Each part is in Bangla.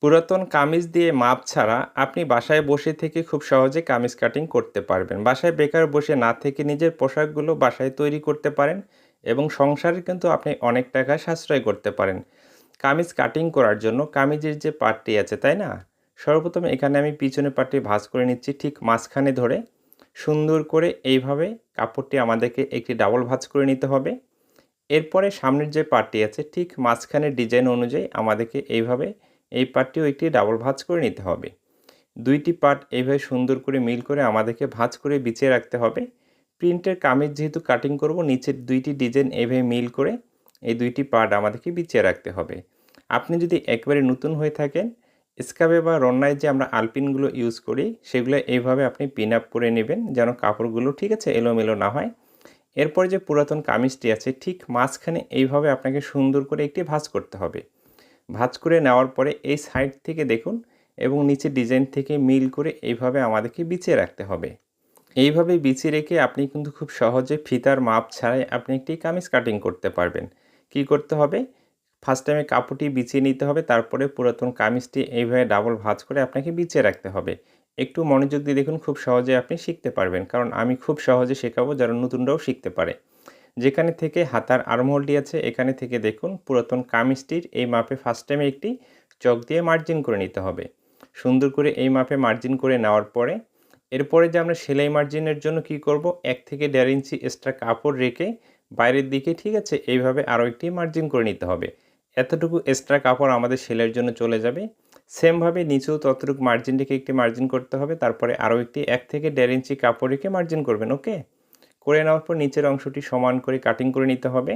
পুরাতন কামিজ দিয়ে মাপ ছাড়া আপনি বাসায় বসে থেকে খুব সহজে কামিজ কাটিং করতে পারবেন। বাসায় বেকার বসে না থেকে নিজের পোশাকগুলো বাসায় তৈরি করতে পারেন এবং সংসারে কিন্তু আপনি অনেক টাকা সাশ্রয় করতে পারেন। কামিজ কাটিং করার জন্য কামিজের যে পার্টটি আছে, তাই না? সর্বপ্রথম এখানে আমি পিছনের পার্টটি ভাঁজ করে নিচ্ছি ঠিক মাঝখানে ধরে। সুন্দর করে এইভাবে কাপড়টি আমাদেরকে একটি ডাবল ভাঁজ করে নিতে হবে। এরপরে সামনের যে পার্টটি আছে ঠিক মাঝখানের ডিজাইন অনুযায়ী আমাদেরকে এইভাবে এই পার্টটিও একটি ডাবল ভাঁজ করে নিতে হবে। ২টি পার্ট এইভাবে সুন্দর করে মিল করে আমাদেরকে ভাঁজ করে বিছিয়ে রাখতে হবে। প্রিন্টের কামিজ যেহেতু কাটিং করব, নিচের ২টি ডিজাইন এইভাবে মিল করে এই ২টি পার্ট আমাদেরকে বিছিয়ে রাখতে হবে। আপনি যদি একেবারে নতুন হয়ে থাকেন, স্কার্ফে বা রন্নায় যে আমরা আলপিনগুলো ইউজ করি সেগুলো এইভাবে আপনি পিন আপ করে নেবেন যেন কাপড়গুলো ঠিক আছে এলোমেলো না হয়। এরপরে যে পুরাতন কামিজটি আছে ঠিক মাঝখানে এইভাবে আপনাকে সুন্দর করে একটি ভাঁজ করতে হবে। ভাঁজ করে নেওয়ার পরে এই সাইড থেকে দেখুন এবং নিচের ডিজাইন থেকে মিল করে এইভাবে আমাদেরকে বিছিয়ে রাখতে হবে। এইভাবে বিছিয়ে রেখে আপনি কিন্তু খুব সহজে ফিতার মাপ ছাড়াই আপনি একটি কামিজ কাটিং করতে পারবেন। কি করতে হবে? ফার্স্ট টাইমে কাপড়টি বিছিয়ে নিতে হবে, তারপরে পুরাতন কামিজটি এইভাবে ডাবল ভাঁজ করে আপনাকে বিছিয়ে রাখতে হবে। একটু মনোযোগ দিয়ে দেখুন, খুব সহজে আপনি শিখতে পারবেন, কারণ আমি খুব সহজে শেখাবো যেন নতুনরাও শিখতে পারে। যেখানে থেকে হাতার আর্মহোলটি আছে এখানে থেকে দেখুন পুরাতন কামিজটির এই মাপে ফার্স্ট টাইমে একটি চক দিয়ে মার্জিন করে নিতে হবে। সুন্দর করে এই মাপে মার্জিন করে নেওয়ার পরে এরপরে যে আমরা সেলাই মার্জিনের জন্য কি করব, ১ থেকে ১.৫ ইঞ্চি এক্সট্রা কাপড় রেখে বাইরের দিকে ঠিক আছে এইভাবে আরও একটি মার্জিন করে নিতে হবে। এতটুকু এক্সট্রা কাপড় আমাদের সেলাইয়ের জন্য চলে যাবে। সেমভাবে নিচেও ততটুকু মার্জিন রেখে একটি মার্জিন করতে হবে, তারপরে আরও একটি ১ থেকে ১.৫ ইঞ্চি কাপড় রেখে মার্জিন করবেন। ওকে, করে নেওয়ার পর নিচের অংশটি সমান করে কাটিং করে নিতে হবে।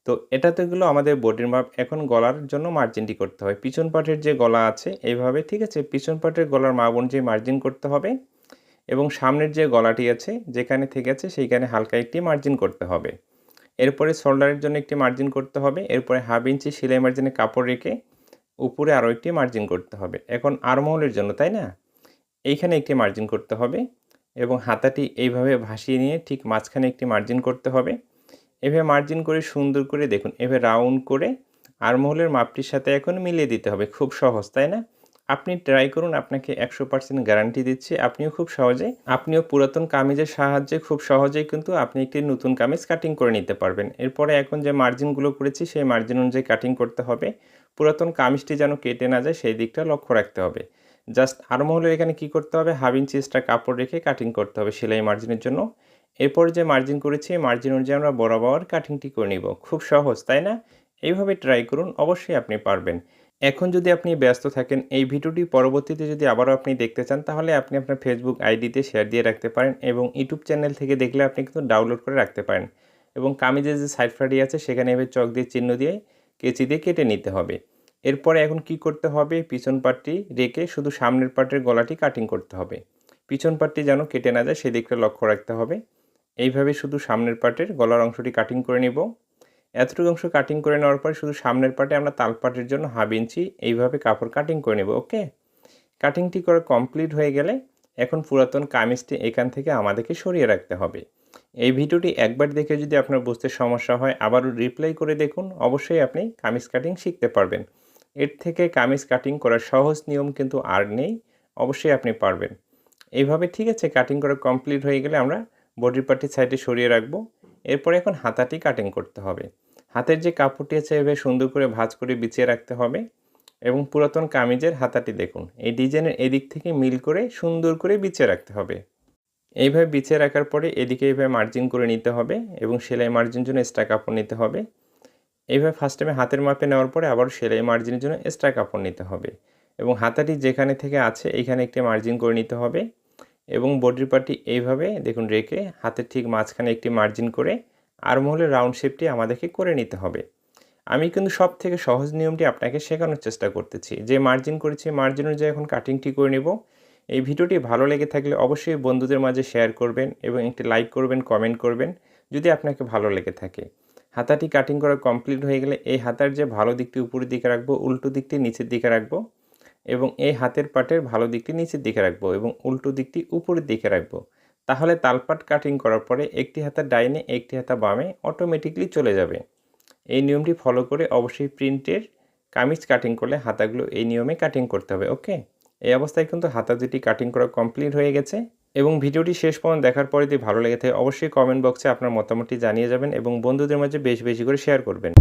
তো এটা তো গেলো আমাদের বডির মাপ। এখন গলার জন্য মার্জিনটি করতে হয়। পিছন পাটের যে গলা আছে এইভাবে ঠিক আছে পিছন পাটের গলার মাপ অনুযায়ী মার্জিন করতে হবে এবং সামনের যে গলাটি আছে যেখানে থেকে আছে সেইখানে হালকা একটি মার্জিন করতে হবে। এরপরে শোল্ডারের জন্য একটি মার্জিন করতে হবে। এরপরে 1/2 ইঞ্চি সেলাই মার্জিনে কাপড় রেখে উপরে আরও একটি মার্জিন করতে হবে। এখন আর্মহোলের জন্য, তাই না? এইখানে একটি মার্জিন করতে হবে এবং হাতাটি এইভাবে ভাসিয়ে নিয়ে ঠিক মাঝখানে একটি মার্জিন করতে হবে। এভাবে মার্জিন করে সুন্দর করে দেখুন এভাবে রাউন্ড করে আর্মহোলের মাপটির সাথে এখন মিলিয়ে দিতে হবে। খুব সহজ, তাই না? আপনি ট্রাই করুন, আপনাকে 100% গ্যারান্টি দিচ্ছি আপনিও পুরাতন কামিজের সাহায্যে খুব সহজেই কিন্তু আপনি একটি নতুন কামিজ কাটিং করে নিতে পারবেন। এরপরে এখন যে মার্জিনগুলো করেছি সেই মার্জিন অনুযায়ী কাটিং করতে হবে। পুরাতন কামিজটি যেন কেটে না যায় সেই দিকটা লক্ষ্য রাখতে হবে। জাস্ট আর্মহোলের এখানে কি করতে হবে, 1/2 ইঞ্চি এক্সট্রা কাপড় রেখে কাটিং করতে হবে সেলাই মার্জিনের জন্য। এরপর যে মার্জিন করেছি মার্জিন অনুযায়ী আমরা বরাবর কাটিংটি করে নিব। খুব সহজ, তাই না? এইভাবে ট্রাই করুন, অবশ্যই আপনি পারবেন। এখন যদি আপনি ব্যস্ত থাকেন, এই ভিডিওটি পরবর্তীতে যদি আবারও আপনি দেখতে চান তাহলে আপনি আপনার ফেসবুক আইডিতে শেয়ার দিয়ে রাখতে পারেন এবং ইউটিউব চ্যানেল থেকে দেখলে আপনি কিন্তু ডাউনলোড করে রাখতে পারেন এবং কামিজের যে সাইড ফাড়ি আছে সেখানে এভাবে চক দিয়ে চিহ্ন দিয়ে কেচি দিয়ে কেটে নিতে হবে। এরপরে এখন কি করতে হবে, পিছন পার্টটি রেখে শুধু সামনের পার্টের গলাটি কাটিং করতে হবে। পিছন পার্টটি যেন কেটে না যায় সেদিকটা লক্ষ্য রাখতে হবে। এইভাবে শুধু সামনের পার্টের গলার অংশটি কাটিং করে নেব। এতটুকু অংশ কাটিং করে নেওয়ার পরে শুধু সামনের পার্টে আমরা তালপাটের জন্য 1/2 ইঞ্চি এইভাবে কাপড় কাটিং করে নেব। ওকে, কাটিংটি করা কমপ্লিট হয়ে গেলে এখন পুরাতন কামিজটি এখান থেকে আমাদেরকে সরিয়ে রাখতে হবে। এই ভিডিওটি একবার দেখে যদি আপনার বুঝতে সমস্যা হয় আবারও রিপ্লাই করে দেখুন, অবশ্যই আপনি কামিজ কাটিং শিখতে পারবেন। এর থেকে কামিজ কাটিং করার সহজ নিয়ম কিন্তু আর নেই, অবশ্যই আপনি পারবেন। এইভাবে ঠিক আছে কাটিং করা কমপ্লিট হয়ে গেলে আমরা বডির পার্টটি সাইডে সরিয়ে রাখবো। এরপরে এখন হাতাটি কাটিং করতে হবে। হাতের যে কাপড়টি আছে এভাবে সুন্দর করে ভাঁজ করে বিছিয়ে রাখতে হবে এবং পুরাতন কামিজের হাতাটি দেখুন এই ডিজাইনের এদিক থেকে মিল করে সুন্দর করে বিছিয়ে রাখতে হবে। এইভাবে বিছিয়ে রাখার পরে এদিকে এইভাবে মার্জিন করে নিতে হবে এবং সেলাই মার্জিনের জন্য এক্সট্রা কাপড় নিতে হবে। এইভাবে ফার্স্ট টাইমে হাতের মাপে নেওয়ার পরে আবার সেলাই মার্জিনের জন্য এক্সট্রা কাপড় নিতে হবে এবং হাতাটি যেখানে থেকে আছে এইখানে একটি মার্জিন করে নিতে হবে এবং বডির পার্টটি এইভাবে দেখুন রেখে হাতের ঠিক মাঝখানে একটি মার্জিন করে আর্মহোলের রাউন্ড শেপটি আমাদেরকে করে নিতে হবে। আমি কিন্তু সব থেকে সহজ নিয়মটি আপনাকে শেখানোর চেষ্টা করতেছি। যে মার্জিন করেছি মার্জিন অনুযায়ী এখন কাটিংটি করে নেব। এই ভিডিওটি ভালো লেগে থাকলে অবশ্যই বন্ধুদের মাঝে শেয়ার করবেন এবং একটি লাইক করবেন, কমেন্ট করবেন যদি আপনাকে ভালো লেগে থাকে। হাতাটি কাটিং করা কমপ্লিট হয়ে গেলে এই হাতার যে ভালো দিকটি উপরের দিকে রাখবো, উল্টো দিকটি নিচের দিকে রাখবো এবং এই হাতের পাটের ভালো দিকটি নিচের দিকে রাখবো এবং উল্টো দিকটি উপরের দিকে রাখবো। তাহলে তালপাট কাটিং করার পরে একটি হাতা ডাইনে একটি হাতা বামে অটোমেটিকলি চলে যাবে। এই নিয়মটি ফলো করে অবশ্যই প্রিন্টের কামিজ কাটিং করলে হাতাগুলো এই নিয়মে কাটিং করতে হবে। ওকে, এই অবস্থায় কিন্তু হাতা দুটি কাটিং করা কমপ্লিট হয়ে গেছে। এবং ভিডিওটি শেষ পর্যন্ত দেখার পরে যদি ভালো লেগে থাকে অবশ্যই কমেন্ট বক্সে আপনার মতামতটি জানিয়ে যাবেন এবং বন্ধুদের মাঝে বেশি বেশি করে শেয়ার করবেন।